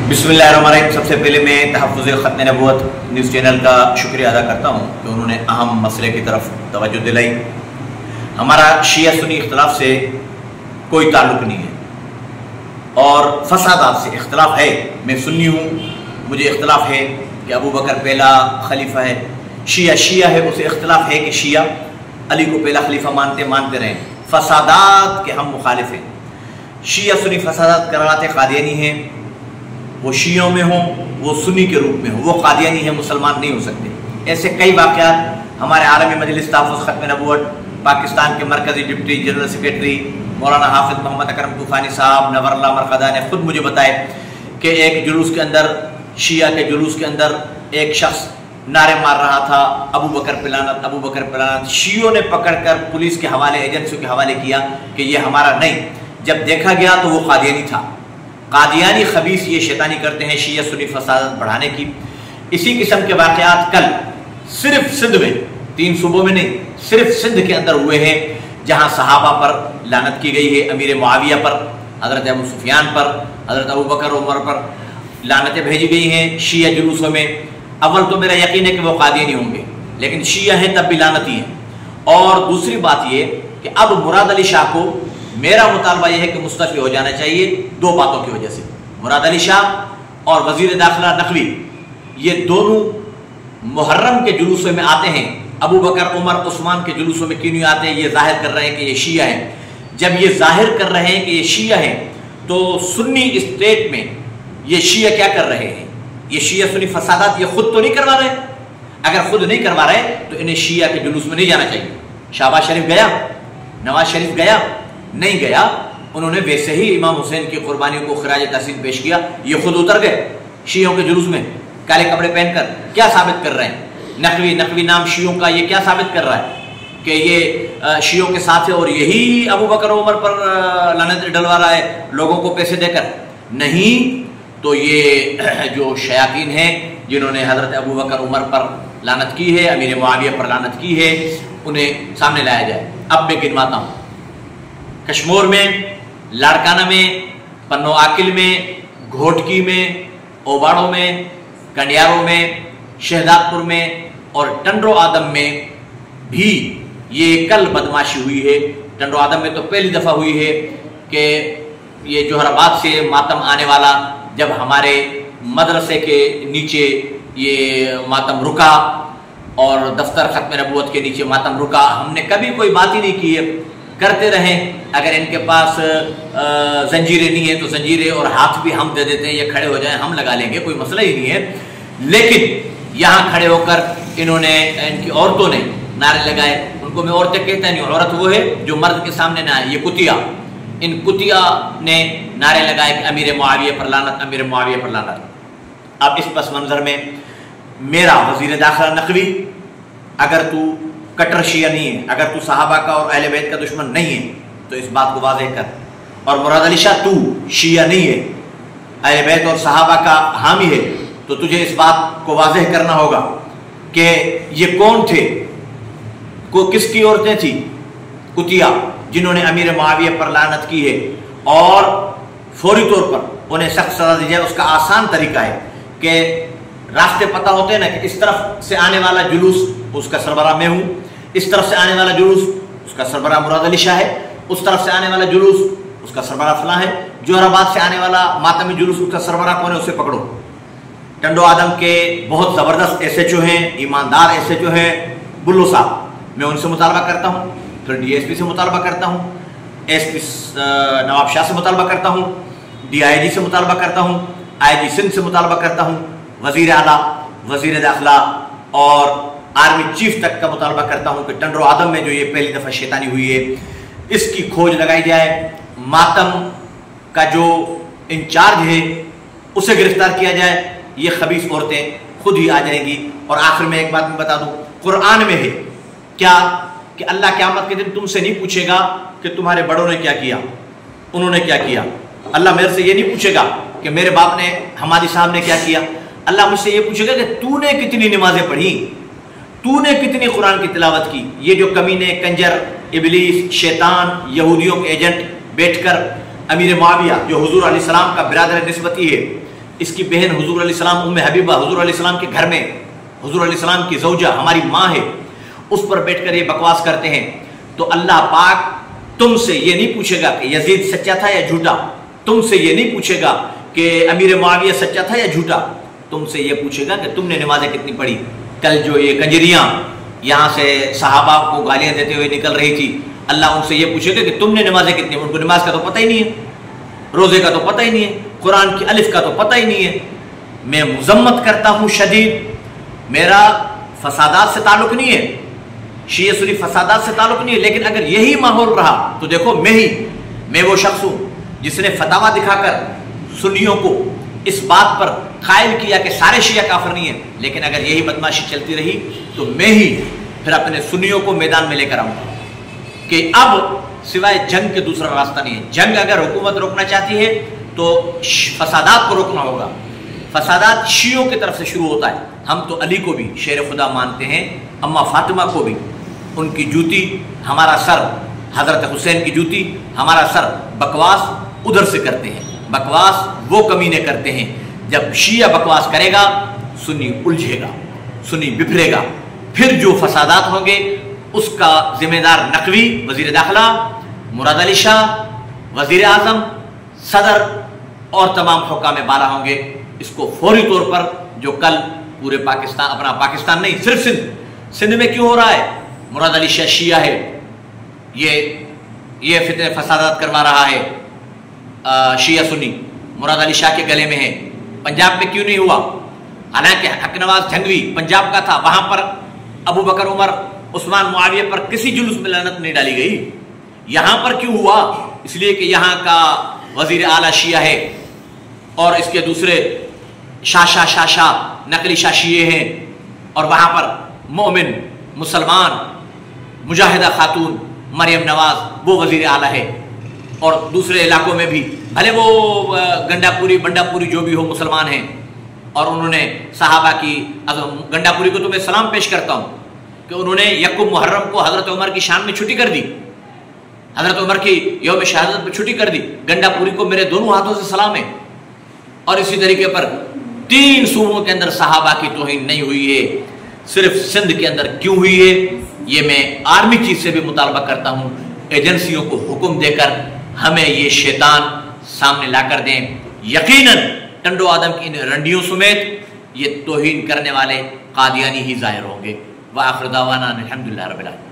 बिस्मिल्लाहिर्रहमानिर्रहीम। सबसे पहले मैं तहफ़्फ़ुज़ ख़त्म नबूवत न्यूज़ चैनल का शुक्रिया अदा करता हूँ कि उन्होंने अहम मसले की तरफ तवज्जो दिलाई। हमारा शिया सुन्नी इख्तलाफ से कोई ताल्लुक़ नहीं है और फसादात से इख्तलाफ है। मैं सुन्नी हूँ, मुझे इख्तलाफ है कि अबू बकर पहला खलीफा है। शिया है, उसे इख्तलाफ है कि शिया अली को पहला खलीफा मानते रहें। फसादात के हम मुखालिफ हैं। शिया सुन्नी फसादात कराते कादियानी हैं, वो शियों में हों, वो सुन्नी के रूप में हो, वो कादियानी है, मुसलमान नहीं हो सकते। ऐसे कई वाक़यात हमारे आलमी मजलिस तहफ़्फ़ुज़ ख़त्म नबूवत पाकिस्तान के मरकज़ी डिप्टी जनरल सेक्रेटरी मौलाना हाफिज़ मोहम्मद अकरम तूफ़ानी साहब नवरल्लाह मरकज़ा ने ख़ुद मुझे बताए कि एक जुलूस के अंदर, शिया के जुलूस के अंदर एक शख्स नारे मार रहा था, अबू बकर पे लानत, अबू बकर पे लानत। शियों ने पकड़कर पुलिस के हवाले, एजेंसियों के हवाले किया कि ये हमारा नहीं। जब देखा गया तो वो कादियानी था। कादियानी खबीस ये शैतानी करते हैं शिया सुन्नी फसाद बढ़ाने की। इसी किस्म के वाक़यात कल सिर्फ सिंध में, 3 सूबों में नहीं, सिर्फ सिंध के अंदर हुए हैं, जहाँ सहाबा पर लानत की गई है, अमीर मुआविया पर, हज़रत अबू सुफियान पर, हज़रत अबू बकर उमर पर लानतें भेजी गई हैं शिया जुलूसों में। अव्वल तो मेरा यकीन है कि वो कादियानी होंगे, लेकिन शिया हैं तब भी लानती हैं। और दूसरी बात ये कि अब मुराद अली शाह को, मेरा मुतालबा यह है कि मुस्तफ़ी हो जाना चाहिए 2 बातों की वजह से। मुराद अली शाह और वज़ीर दाखिला नकवी, ये दोनों मुहर्रम के जुलूसों में आते हैं। अबू बकर उमर उस्मान के जुलूसों में क्यों नहीं आते हैं? ये जाहिर कर रहे हैं कि ये शिया हैं। जब ये जाहिर कर रहे हैं कि ये शिया हैं, तो सुन्नी स्टेट में ये शिया क्या कर रहे हैं? ये शिया सुन्नी फसादात ये खुद तो नहीं करवा रहे। अगर खुद नहीं करवा रहे तो इन्हें शिया के जुलूस में नहीं जाना चाहिए। शहबाज शरीफ गया, नवाज शरीफ गया, नहीं गया। उन्होंने वैसे ही इमाम हुसैन की कुर्बानी को खराज तहसीन पेश किया। ये खुद उतर गए शियों के जुलूस में काले कपड़े पहनकर। क्या साबित कर रहे हैं? नकवी नाम शियों का ये क्या साबित कर रहा है कि ये शियों के साथ है और यही अबू बकर उमर पर लानत डलवा रहा है लोगों को पैसे देकर? नहीं, तो ये जो शयातीन हैं जिन्होंने हज़रत अबू बकर उमर पर लानत की है, अमीर मुआविया पर लानत की है, उन्हें सामने लाया जाए। अब मैं गिनवाता हूँ। कश्मीर में, लाड़काना में, पन्नो आकिल में, घोटकी में, ओबाड़ों में, कंडियारों में, शहदादपुर में और टंडो आदम में भी ये कल बदमाशी हुई है। टंडो आदम में तो पहली दफ़ा हुई है कि ये जोहराबाद से मातम आने वाला, जब हमारे मदरसे के नीचे ये मातम रुका और दफ्तर ख़त्म नबूवत के नीचे मातम रुका, हमने कभी कोई बात ही नहीं की है। करते रहें, अगर इनके पास जंजीरें नहीं है तो जंजीरें और हाथ भी हम दे देते हैं, ये खड़े हो जाएं, हम लगा लेंगे, कोई मसला ही नहीं है। लेकिन यहाँ खड़े होकर इन्होंने, इनकी औरतों ने नारे लगाए। उनको मैं औरतें कहता नहीं, औरत वो है जो मर्द के सामने ना आए। ये कुतिया, इन कुतिया ने नारे लगाए कि अमीर मुआविया पर लानत, अमीर मुआविया पर लानत। अब इस पस मंज़र में मेरा वज़ीर दाखिला नकवी, अगर तू कट्टर शिया नहीं है, अगर तू सहाबा का और अहले बैत का दुश्मन नहीं है तो इस बात को वाज़ेह कर। और मुराद अली शाह, तू शिया नहीं है, अहले बैत और सहाबा का हामी है, तो तुझे इस बात को वाज़ेह करना होगा कि ये कौन थे, किसकी औरतें थी? कुतिया, जिन्होंने अमीर मुआविया पर लानत की है और फौरी तौर पर उन्हें सख्त सज़ा दी जाए। उसका आसान तरीका है कि रास्ते पता होते हैं ना कि इस तरफ से आने वाला जुलूस उसका सरबराह मैं हूँ, इस तरफ से आने वाला जुलूस उसका सरबराह मुराद अली शाह है, उस तरफ से आने वाला जुलूस उसका सरबराह फलां है, जोहराबाद से आने वाला मातमी जुलूस उसका सरबराह कौन है, उसे पकड़ो। टंडो आदम के बहुत ज़बरदस्त SHO हैं, ईमानदार SHO हैं, बुल्लो साहब, मैं उनसे मुतालबा करता हूँ। फिर DSP से मुतालबा करता हूँ, SP नवाब शाह से मुतालबा करता हूँ, DIG से मुतालबा करता हूँ, IG सिंध से मुतालबा करता हूँ, वज़ीर आला, वज़ीर दाखिला और आर्मी चीफ तक का मुतालबा करता हूँ कि टंडो आदम में जो ये पहली दफ़ा शैतानी हुई है, इसकी खोज लगाई जाए। मातम का जो इंचार्ज है उसे गिरफ्तार किया जाए। ये खबीस औरतें खुद ही आ जाएंगी। और आखिर में एक बात मैं बता दूं, कुरान में है क्या कि अल्लाह क़यामत के दिन तुमसे नहीं पूछेगा कि तुम्हारे बड़ों ने क्या किया, उन्होंने क्या किया। अल्लाह मेरे से ये नहीं पूछेगा कि मेरे बाप ने, हमारी साहब ने क्या किया। अल्लाह मुझसे ये पूछेगा कि तूने कितनी नमाजें पढ़ी, तूने कितनी कुरान की तिलावत की। ये जो कमीने, कंजर, इबलीस, शैतान, यहूदियों के एजेंट बैठकर अमीर मुआविया जो हुजूर अलैहिस्सलाम का बिरादर निस्बती है, اس کی بہن حضور علیہ السلام ام حبیبہ حضور علیہ السلام کے گھر میں حضور علیہ السلام کی زوجہ ہماری ماں ہے، اس پر بیٹھ کر یہ بکواس کرتے ہیں، تو اللہ پاک تم سے یہ نہیں پوچھے گا کہ یزید سچا تھا یا جھوٹا، تم سے یہ نہیں پوچھے گا کہ امیر معاویہ سچا تھا یا جھوٹا، تم سے یہ پوچھے گا کہ تم نے نمازیں کتنی پڑھی۔ کل جو یہ کنجریاں یہاں سے صحابہ کو گالیاں دیتے ہوئے نکل رہی تھی، اللہ ان سے یہ پوچھے گا کہ تم نے نمازیں کتنی، ان کو نماز کا تو پتہ ہی نہیں ہے، روزے کا تو پتہ ہی نہیں ہے، قرآن کی الف کا تو پتہ ہی نہیں ہے۔ میں مذمت کرتا ہوں شدید، میرا فسادات سے تعلق نہیں ہے، شیعہ سنی فسادات سے تعلق نہیں ہے، لیکن اگر یہی ماحول رہا تو دیکھو میں وہ شخص ہوں جس نے فتاوا دکھا کر سنیوں کو اس بات پر قائل کیا کہ سارے شیعہ کافر نہیں ہیں، لیکن اگر یہی بدماشی چلتی رہی تو میں ہی پھر اپنے سنیوں کو میدان میں لے کر آؤں گا کہ اب سوائے جنگ کے دوسرا راستہ نہیں ہے۔ جنگ اگر حکومت روکنا چاہتی ہے تو فسادات کو روکنا ہوگا، فسادات شیعوں کی طرف سے شروع ہوتا ہے۔ ہم تو علی کو بھی شیر خدا مانتے ہیں، اما فاطمہ کو بھی، ان کی جوتی ہمارا سر، حضرت حسین کی جوتی ہمارا سر، بکواس ادھر سے کرتے ہیں، بکواس وہ کمینے کرتے ہیں۔ جب شیعہ بکواس کرے گا سنی الجھے گا، سنی بپھرے گا، پھر جو فسادات ہوں گے اس کا ذمہ دار نقوی وزیر داخلہ، مراد علی شاہ وزیر اعظم، صدر اور تمام حکام بالا ہوں گے۔ اس کو فوری طور پر جو کل پورے پاکستان، اپنا پاکستان نہیں صرف سندھ میں کیوں ہو رہا ہے، مراد علی شاہ شیعہ ہے، یہ فتنے فسادات کروا رہا ہے، شیعہ سنی مراد علی شاہ کے گلے میں ہے۔ پنجاب میں کیوں نہیں ہوا؟ حالانکہ حق نواز جھنگوی پنجاب کا تھا، وہاں پر ابو بکر عمر عثمان معاویہ پر کسی جلوس میں لعنت نہیں ڈالی گئی۔ یہاں پر کیوں ہوا؟ اس لیے کہ یہاں کا وزیر اعلیٰ شیعہ ہے اور اس کے دوسرے شاہ نقلی شاہ شیعہ ہیں، اور وہاں پر مومن مسلمان مجاہدہ خاتون مریم نواز وہ وزیر اعلیٰ ہے، اور دوسرے علاقوں میں بھی بھلے وہ گنڈا پوری بنڈا پوری جو بھی ہو مسلمان ہیں، اور انہوں نے صحابہ کی، گنڈا پوری کو تو میں سلام پیش کرتا ہوں کہ انہوں نے یکم محرم کو حضرت عمر کی شان میں چھٹی کر دی، حضرت عمر کی یوم شہادت میں چھٹی کر دی۔ گنڈا پوری کو میرے دونوں ہاتھوں سے سلام ہے۔ اور اسی طریقے پر 3 صوبوں کے اندر صحابہ کی توہین نہیں ہوئی ہے، صرف سندھ کے اندر کیوں ہوئی ہے؟ یہ میں آرمی چیف سے بھی مطالبہ کرتا ہوں، ایجنسیوں کو حکم دے کر ہمیں یہ شیطان سامنے لا کر دیں۔ یقیناً ٹنڈو آدم کی ان رنڈیوں سمیت یہ توہین کرنے والے قادیانی ہی ظاہر ہوں گے۔ وآخر دعوانا الحمدللہ رب العالمین۔